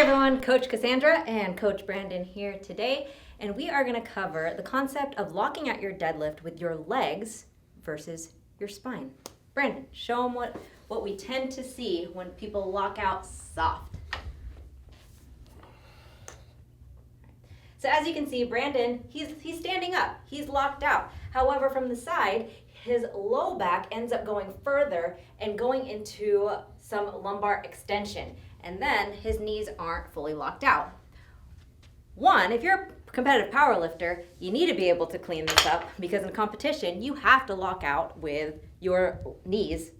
everyone, Coach Cassandra and Coach Brandon here today, and we are going to cover the concept of locking out your deadlift with your legs versus your spine. Brandon, show them what we tend to see when people lock out soft. So as you can see, Brandon, he's standing up, he's locked out. However, from the side, his low back ends up going further and going into some lumbar extension. And then his knees aren't fully locked out. One, if you're a competitive power lifter, you need to be able to clean this up because in competition, you have to lock out with your knees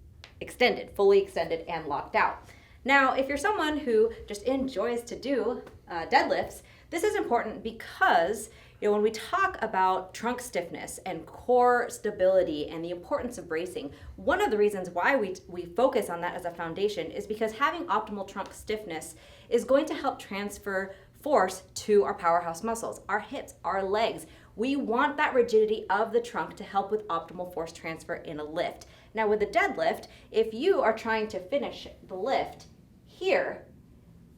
extended, fully extended and locked out. Now, if you're someone who just enjoys to do deadlifts, this is important because when we talk about trunk stiffness and core stability and the importance of bracing, one of the reasons why we focus on that as a foundation is because having optimal trunk stiffness is going to help transfer force to our powerhouse muscles, our hips, our legs. We want that rigidity of the trunk to help with optimal force transfer in a lift. Now with the deadlift, if you are trying to finish the lift here,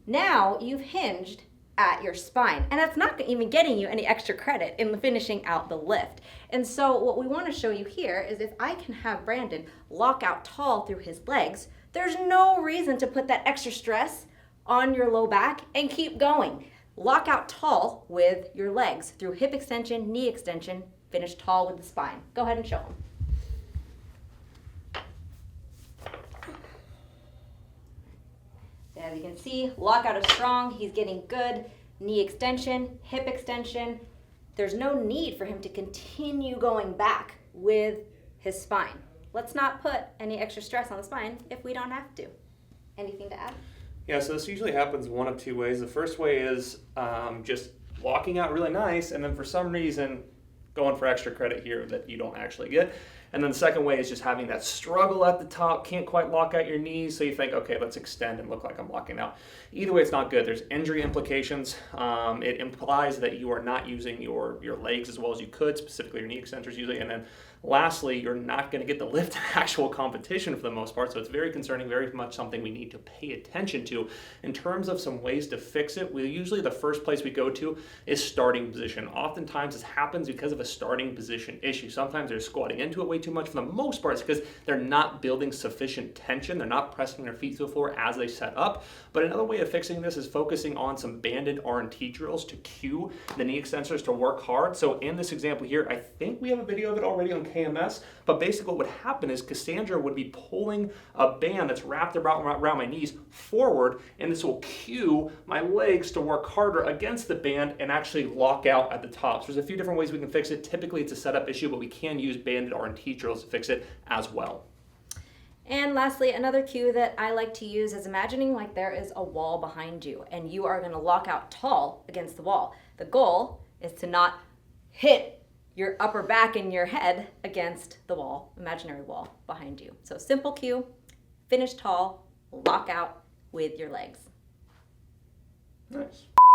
now you've hinged at your spine, and that's not even getting you any extra credit in finishing out the lift. And so what we want to show you here is if I can have Brandon lock out tall through his legs, there's no reason to put that extra stress on your low back and keep going. Lock out tall with your legs through hip extension, knee extension, finish tall with the spine. Go ahead and show him. As you can see, lockout is strong, he's getting good knee extension, hip extension. There's no need for him to continue going back with his spine. Let's not put any extra stress on the spine if we don't have to. Anything to add? Yeah, so this usually happens one of two ways. The first way is just locking out really nice, and then for some reason going for extra credit here that you don't actually get. And then the second way is just having that struggle at the top, can't quite lock out your knees, so you think, okay, let's extend and look like I'm locking out. Either way, it's not good. There's injury implications. It implies that you are not using your legs as well as you could, specifically your knee extensors usually. And then lastly, you're not going to get the lift in actual competition for the most part, so it's very concerning, very much something we need to pay attention to. In terms of some ways to fix it, usually the first place we go to is starting position. Oftentimes this happens because of a starting position issue. Sometimes they're squatting into it way too much. For the most part, it's because they're not building sufficient tension. They're not pressing their feet to the floor as they set up. But another way of fixing this is focusing on some banded R&T drills to cue the knee extensors to work hard. So in this example here, I think we have a video of it already on KMS, but basically what would happen is Cassandra would be pulling a band that's wrapped around my knees forward, and this will cue my legs to work harder against the band and actually lock out at the top. So there's a few different ways we can fix it. Typically it's a setup issue, but we can use banded R&T drills to fix it as well. And lastly, another cue that I like to use is imagining like there is a wall behind you and you are going to lock out tall against the wall. The goal is to not hit your upper back and your head against the wall, imaginary wall behind you. So simple cue, finish tall, lock out with your legs. Nice.